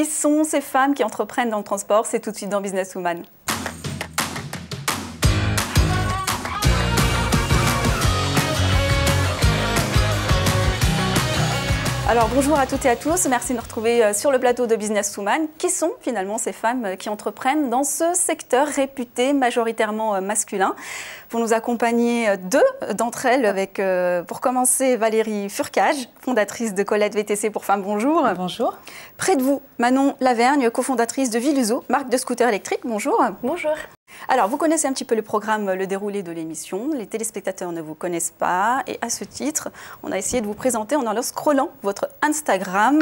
Qui sont ces femmes qui entreprennent dans le transport? C'est tout de suite dans Businesswoman. Alors bonjour à toutes et à tous, merci de nous retrouver sur le plateau de Businesswoman. Qui sont finalement ces femmes qui entreprennent dans ce secteur réputé majoritairement masculin? Pour nous accompagner, deux d'entre elles, avec pour commencer Valérie Furcage, fondatrice de Colette VTC pour femmes, bonjour. Bonjour. Près de vous, Manon Lavergne, cofondatrice de Viluso, marque de scooter électrique, bonjour. Bonjour. Alors, vous connaissez un petit peu le programme, le déroulé de l'émission. Les téléspectateurs ne vous connaissent pas. Et à ce titre, on a essayé de vous présenter en allant scrollant votre Instagram.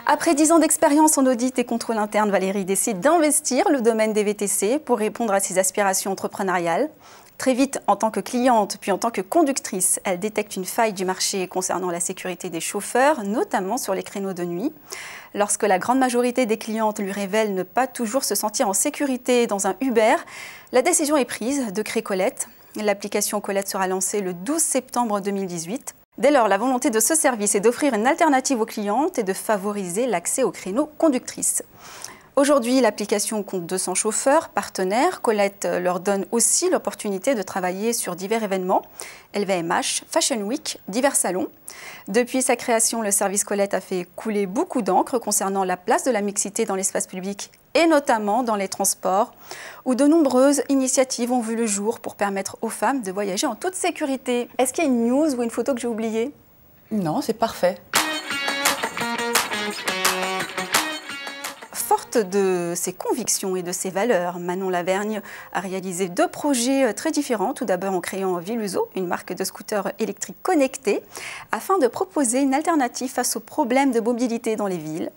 Après 10 ans d'expérience en audit et contrôle interne, Valérie décide d'investir le domaine des VTC pour répondre à ses aspirations entrepreneuriales. Très vite, en tant que cliente, puis en tant que conductrice, elle détecte une faille du marché concernant la sécurité des chauffeurs, notamment sur les créneaux de nuit. Lorsque la grande majorité des clientes lui révèlent ne pas toujours se sentir en sécurité dans un Uber, la décision est prise de créer Colette. L'application Colette sera lancée le 12 septembre 2018. Dès lors, la volonté de ce service est d'offrir une alternative aux clientes et de favoriser l'accès aux créneaux conductrices. Aujourd'hui, l'application compte 200 chauffeurs partenaires. Colette leur donne aussi l'opportunité de travailler sur divers événements, LVMH, Fashion Week, divers salons. Depuis sa création, le service Colette a fait couler beaucoup d'encre concernant la place de la mixité dans l'espace public et notamment dans les transports, où de nombreuses initiatives ont vu le jour pour permettre aux femmes de voyager en toute sécurité. Est-ce qu'il y a une news ou une photo que j'ai oubliée? Non, c'est parfait. Forte de ses convictions et de ses valeurs, Manon Lavergne a réalisé deux projets très différents. Tout d'abord en créant Viluso, une marque de scooters électriques connectés, afin de proposer une alternative face aux problèmes de mobilité dans les villes.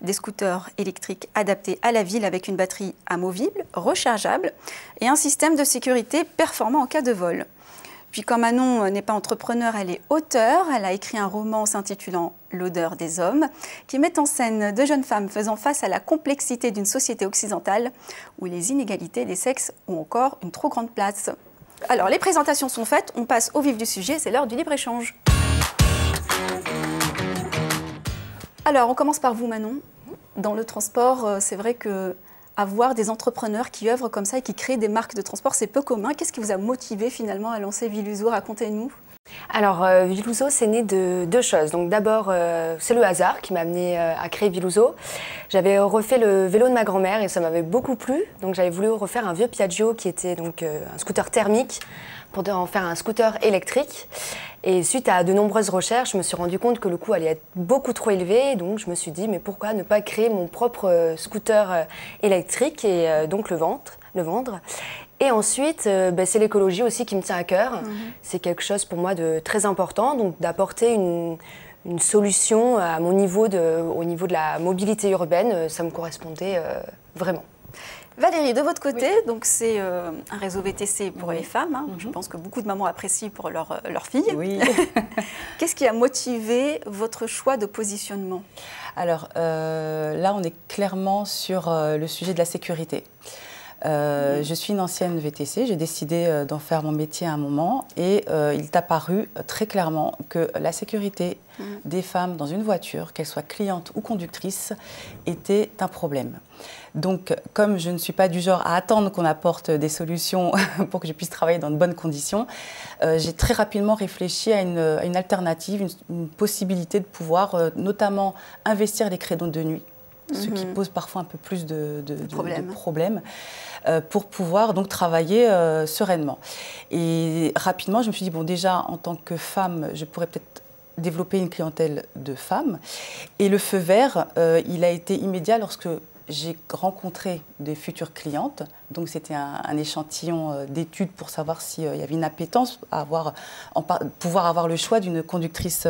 Des scooters électriques adaptés à la ville avec une batterie amovible, rechargeable et un système de sécurité performant en cas de vol. Puis comme Manon n'est pas entrepreneur, elle est auteure. Elle a écrit un roman s'intitulant L'odeur des hommes, qui met en scène deux jeunes femmes faisant face à la complexité d'une société occidentale où les inégalités des sexes ont encore une trop grande place. Alors les présentations sont faites, on passe au vif du sujet, c'est l'heure du libre-échange. Alors on commence par vous Manon. Dans le transport, c'est vrai que avoir des entrepreneurs qui œuvrent comme ça et qui créent des marques de transport, c'est peu commun. Qu'est-ce qui vous a motivé finalement à lancer Viluso? Racontez-nous. Alors, Viluso, c'est né de deux choses. Donc d'abord, c'est le hasard qui m'a amené à créer Viluso. J'avais refait le vélo de ma grand-mère et ça m'avait beaucoup plu. Donc j'avais voulu refaire un vieux Piaggio qui était donc un scooter thermique pour en faire un scooter électrique. Et suite à de nombreuses recherches, je me suis rendu compte que le coût allait être beaucoup trop élevé. Donc je me suis dit, mais pourquoi ne pas créer mon propre scooter électrique et donc le vendre. Et ensuite, c'est l'écologie aussi qui me tient à cœur. C'est quelque chose pour moi de très important, donc d'apporter une solution à mon niveau au niveau de la mobilité urbaine, ça me correspondait vraiment. Valérie, de votre côté, donc c'est un réseau VTC pour les femmes. Hein. Je pense que beaucoup de mamans apprécient pour leurs filles. Oui. Qu'est-ce qui a motivé votre choix de positionnement? Alors là, on est clairement sur le sujet de la sécurité. Je suis une ancienne VTC, j'ai décidé d'en faire mon métier à un moment et il est apparu très clairement que la sécurité des femmes dans une voiture, qu'elles soient clientes ou conductrices, était un problème. Donc, comme je ne suis pas du genre à attendre qu'on apporte des solutions pour que je puisse travailler dans de bonnes conditions, j'ai très rapidement réfléchi à une alternative, une possibilité de pouvoir notamment investir les créneaux de nuit, ce qui pose parfois un peu plus de problèmes, pour pouvoir donc travailler sereinement. Et rapidement, je me suis dit, bon, déjà, en tant que femme, je pourrais peut-être développer une clientèle de femmes. Et le feu vert, il a été immédiat lorsque j'ai rencontré des futures clientes. Donc, c'était un échantillon d'études pour savoir s'il y avait une appétence à pouvoir avoir le choix d'une conductrice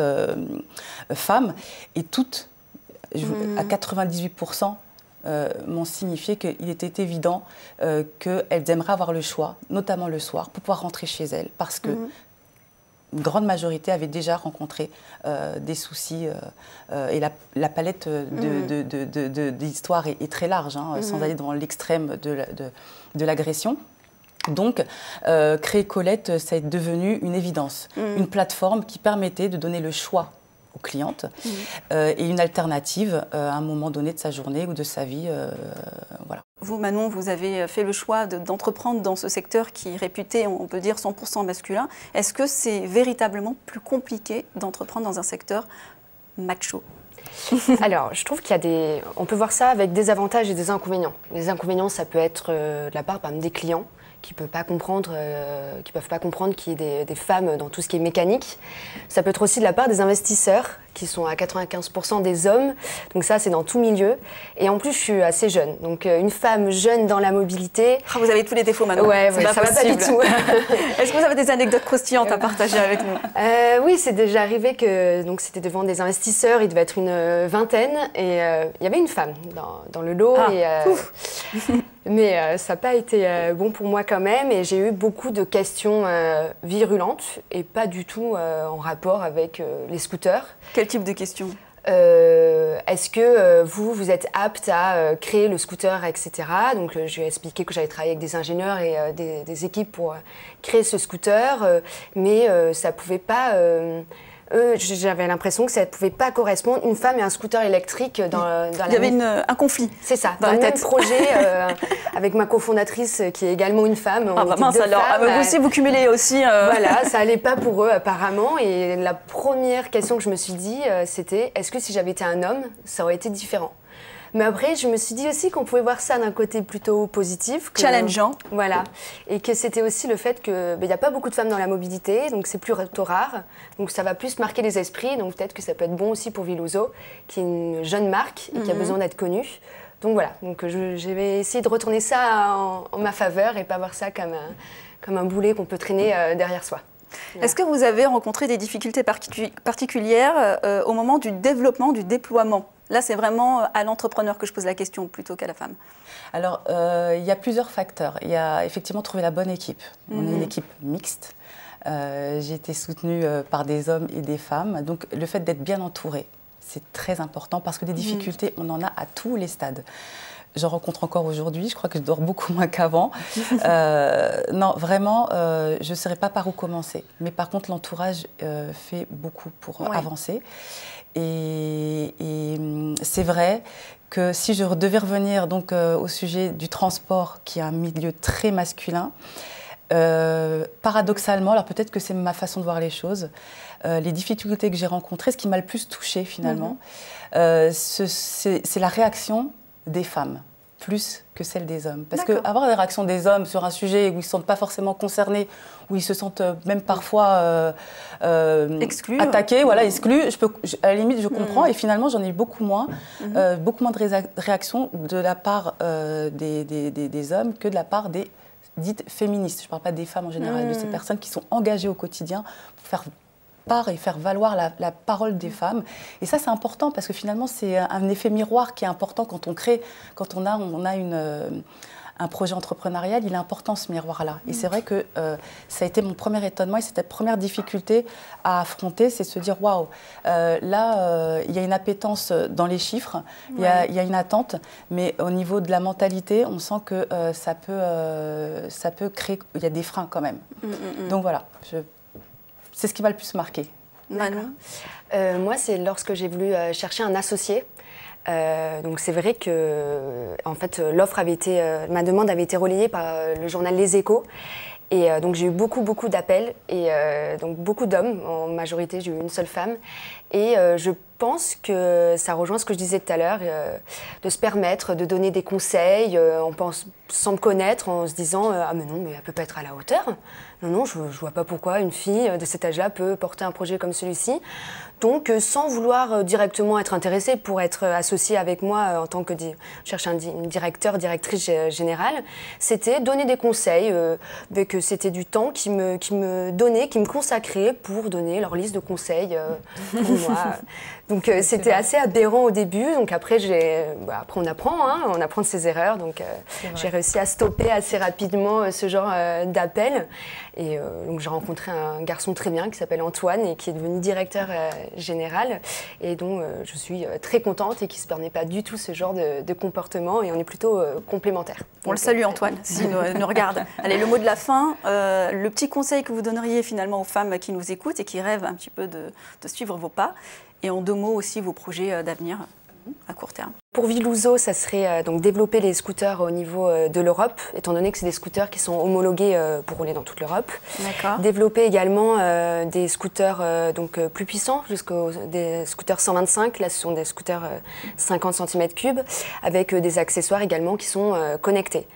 femme. Et toutes, à 98%, m'ont signifié qu'il était évident qu'elles aimeraient avoir le choix, notamment le soir, pour pouvoir rentrer chez elles. Parce que une grande majorité avait déjà rencontré des soucis et la palette d'histoires est très large, hein, sans aller dans l'extrême de l'agression. Donc, créer Colette, ça est devenu une évidence, une plateforme qui permettait de donner le choix aux clientes et une alternative à un moment donné de sa journée ou de sa vie. Voilà. Vous, Manon, vous avez fait le choix d'entreprendre dans ce secteur qui est réputé, on peut dire, 100% masculin. Est-ce que c'est véritablement plus compliqué d'entreprendre dans un secteur macho? Alors, je trouve on peut voir ça avec des avantages et des inconvénients. Les inconvénients, ça peut être de la part, par exemple, des clients qui ne peuvent pas comprendre qu'il y ait des femmes dans tout ce qui est mécanique. Ça peut être aussi de la part des investisseurs qui sont à 95% des hommes. Donc ça, c'est dans tout milieu. Et en plus, je suis assez jeune. Donc une femme jeune dans la mobilité... Oh, vous avez tous les défauts maintenant. Ouais, ça va pas du tout. Est-ce que vous avez des anecdotes croustillantes à partager avec nous? Oui, c'est déjà arrivé que c'était devant des investisseurs. Il devait être une vingtaine. Et il y avait une femme dans le lot. Mais ça n'a pas été bon pour moi quand même. Et j'ai eu beaucoup de questions virulentes et pas du tout en rapport avec les scooters. Quel type de questions? Est-ce que vous êtes apte à créer le scooter, etc. Donc je lui ai expliqué que j'avais travaillé avec des ingénieurs et des équipes pour créer ce scooter, mais ça ne pouvait pas... j'avais l'impression que ça ne pouvait pas correspondre, une femme et un scooter électrique dans la... Il y avait un conflit. C'est ça, dans le même projet, avec ma cofondatrice qui est également une femme. Ah bah mince alors, vous aussi vous cumulez aussi... Voilà, ça n'allait pas pour eux apparemment. Et la première question que je me suis dit, c'était est-ce que si j'avais été un homme, ça aurait été différent? Mais après, je me suis dit aussi qu'on pouvait voir ça d'un côté plutôt positif. Challengeant. Voilà. Et que c'était aussi le fait qu'il n'y a pas beaucoup de femmes dans la mobilité, donc c'est plutôt rare. Donc ça va plus marquer les esprits. Donc peut-être que ça peut être bon aussi pour Viluso, qui est une jeune marque et qui a besoin d'être connue. Donc voilà. Donc je vais essayer de retourner ça en ma faveur et pas voir ça comme un boulet qu'on peut traîner derrière soi. Voilà. Est-ce que vous avez rencontré des difficultés particulières au moment du développement, du déploiement? Là, c'est vraiment à l'entrepreneur que je pose la question plutôt qu'à la femme. Alors, il y a plusieurs facteurs. Il y a effectivement trouver la bonne équipe. On est une équipe mixte. J'ai été soutenue par des hommes et des femmes. Donc, le fait d'être bien entouré, c'est très important parce que des difficultés, on en a à tous les stades. J'en rencontre encore aujourd'hui, je crois que je dors beaucoup moins qu'avant. Non, vraiment, je ne saurais pas par où commencer. Mais par contre, l'entourage fait beaucoup pour avancer. Et c'est vrai que si je devais revenir donc, au sujet du transport, qui est un milieu très masculin, paradoxalement, alors peut-être que c'est ma façon de voir les choses, les difficultés que j'ai rencontrées, ce qui m'a le plus touchée finalement, c'est la réaction des femmes, plus que celle des hommes. Parce qu'avoir des réactions des hommes sur un sujet où ils ne se sentent pas forcément concernés, où ils se sentent même parfois attaqués, voilà, exclus, à la limite, je comprends. Et finalement, j'en ai eu beaucoup moins de réactions de la part des hommes que de la part des dites féministes. Je ne parle pas des femmes en général, de ces personnes qui sont engagées au quotidien pour faire part et faire valoir la parole des femmes. Et ça, c'est important parce que finalement, c'est un effet miroir qui est important quand on crée, quand on a un projet entrepreneurial, il est important ce miroir-là. Et c'est vrai que ça a été mon premier étonnement et c'était la première difficulté à affronter, c'est se dire, waouh, là, il y a une appétence dans les chiffres, il y a une attente, mais au niveau de la mentalité, on sent que ça peut créer, il y a des freins quand même. Donc voilà, c'est ce qui m'a le plus marqué. Manon. Moi, c'est lorsque j'ai voulu chercher un associé. Donc c'est vrai que en fait, ma demande avait été relayée par le journal Les Échos. Et donc j'ai eu beaucoup d'appels et donc beaucoup d'hommes, en majorité j'ai eu une seule femme. Et je pense que ça rejoint ce que je disais tout à l'heure, de se permettre de donner des conseils sans me connaître, en se disant ah mais non, mais elle peut pas être à la hauteur. Non, je vois pas pourquoi une fille de cet âge-là peut porter un projet comme celui-ci. Donc sans vouloir directement être intéressée pour être associée avec moi en tant que chercher un directeur, directrice générale, c'était donner des conseils, que c'était du temps qui me donnait, qui me consacrait pour donner leur liste de conseils pour moi. Donc c'était assez aberrant au début, donc après on apprend de ses erreurs, donc j'ai réussi à stopper assez rapidement ce genre d'appel. Et donc j'ai rencontré un garçon très bien qui s'appelle Antoine et qui est devenu directeur général et dont je suis très contente et qui ne se permet pas du tout ce genre de comportement et on est plutôt complémentaires. On le salue Antoine, s'il nous regarde. Allez, le mot de la fin, le petit conseil que vous donneriez finalement aux femmes qui nous écoutent et qui rêvent un petit peu de suivre vos pas et en 2 mots aussi vos projets d'avenir à court terme. Pour Viluso, ça serait donc développer les scooters au niveau de l'Europe, étant donné que c'est des scooters qui sont homologués pour rouler dans toute l'Europe. D'accord. Développer également des scooters plus puissants, jusqu'aux des scooters 125. Là, ce sont des scooters 50 cm3, avec des accessoires également qui sont connectés.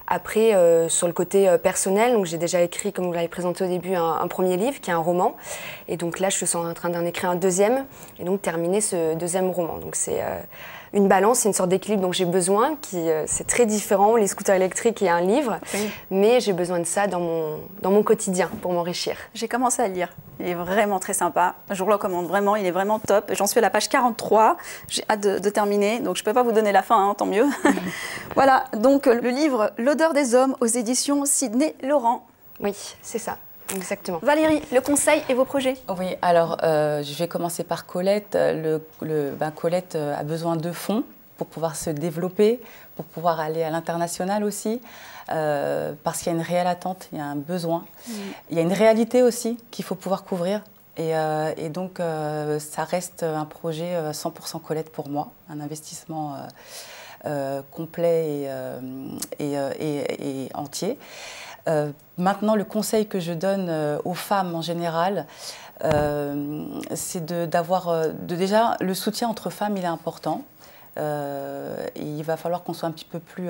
Après, sur le côté personnel, donc j'ai déjà écrit, comme vous l'avez présenté au début, un premier livre qui est un roman. Et donc là, je suis en train d'en écrire un deuxième et donc terminer ce deuxième roman. Donc c'est une balance, c'est une sorte d'équilibre dont j'ai besoin, c'est très différent, les scooters électriques et un livre, oui. Mais j'ai besoin de ça dans mon quotidien pour m'enrichir. J'ai commencé à le lire, il est vraiment très sympa, je vous le recommande vraiment, il est vraiment top. J'en suis à la page 43, j'ai hâte de terminer, donc je ne peux pas vous donner la fin, hein, tant mieux. Voilà, donc le livre « L'odeur des hommes » aux éditions Sidney Laurent. Oui, c'est ça. Exactement. Valérie, le conseil et vos projets? Oui, alors je vais commencer par Colette. Colette a besoin de fonds pour pouvoir se développer, pour pouvoir aller à l'international aussi, parce qu'il y a une réelle attente, il y a un besoin. Il y a une réalité aussi qu'il faut pouvoir couvrir. Et donc, ça reste un projet 100% Colette pour moi, un investissement complet et entier. Maintenant, le conseil que je donne aux femmes en général, c'est déjà, le soutien entre femmes, il est important. Et il va falloir qu'on soit un petit peu plus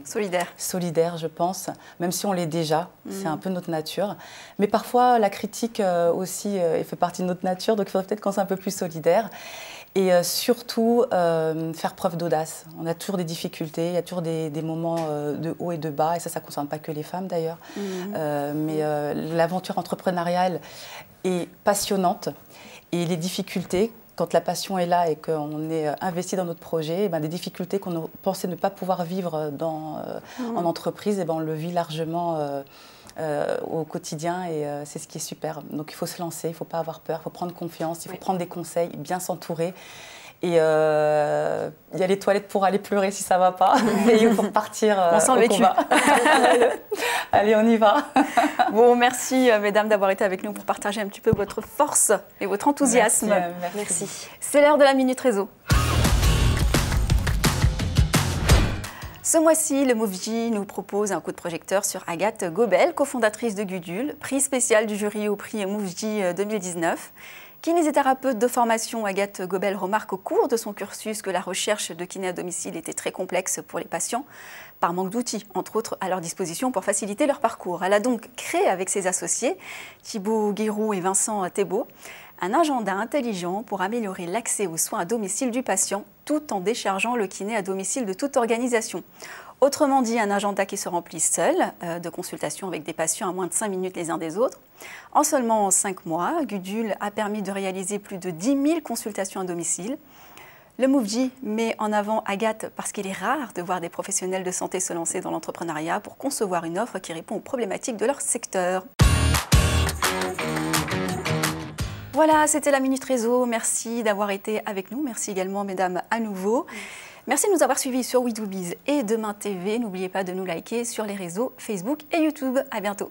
solidaire, je pense, même si on l'est déjà, c'est un peu notre nature. Mais parfois, la critique aussi fait partie de notre nature, donc il faudrait peut-être qu'on soit un peu plus solidaire. Et surtout, faire preuve d'audace. On a toujours des difficultés, il y a toujours des moments de haut et de bas, et ça ne concerne pas que les femmes d'ailleurs. Mais l'aventure entrepreneuriale est passionnante, et les difficultés, quand la passion est là et qu'on est investi dans notre projet, des difficultés qu'on pensait ne pas pouvoir vivre en entreprise, on le vit largement au quotidien et c'est ce qui est super. Donc il faut se lancer, il ne faut pas avoir peur, il faut prendre confiance, il faut prendre des conseils, bien s'entourer. Et il y a les toilettes pour aller pleurer si ça ne va pas. Et il faut repartir on sent le vécu. Allez, on y va. Bon, merci mesdames d'avoir été avec nous pour partager un petit peu votre force et votre enthousiasme. Merci. C'est l'heure de la Minute Réseau. Ce mois-ci, le MoveJ nous propose un coup de projecteur sur Agathe Gobel, cofondatrice de Gudule, prix spécial du jury au prix MoveJ 2019. Kinésithérapeute de formation, Agathe Gobel remarque au cours de son cursus que la recherche de kiné à domicile était très complexe pour les patients, par manque d'outils, entre autres, à leur disposition pour faciliter leur parcours. Elle a donc créé avec ses associés, Thibaut Guéroux et Vincent Thébault, un agenda intelligent pour améliorer l'accès aux soins à domicile du patient, tout en déchargeant le kiné à domicile de toute organisation. Autrement dit, un agenda qui se remplit seul, de consultations avec des patients à moins de 5 minutes les uns des autres. En seulement 5 mois, Gudule a permis de réaliser plus de 10 000 consultations à domicile. Le MoveJ met en avant Agathe parce qu'il est rare de voir des professionnels de santé se lancer dans l'entrepreneuriat pour concevoir une offre qui répond aux problématiques de leur secteur. Voilà, c'était la Minute Réseau. Merci d'avoir été avec nous. Merci également, mesdames, à nouveau. Merci de nous avoir suivis sur WeDoBiz et Demain TV. N'oubliez pas de nous liker sur les réseaux Facebook et YouTube. À bientôt.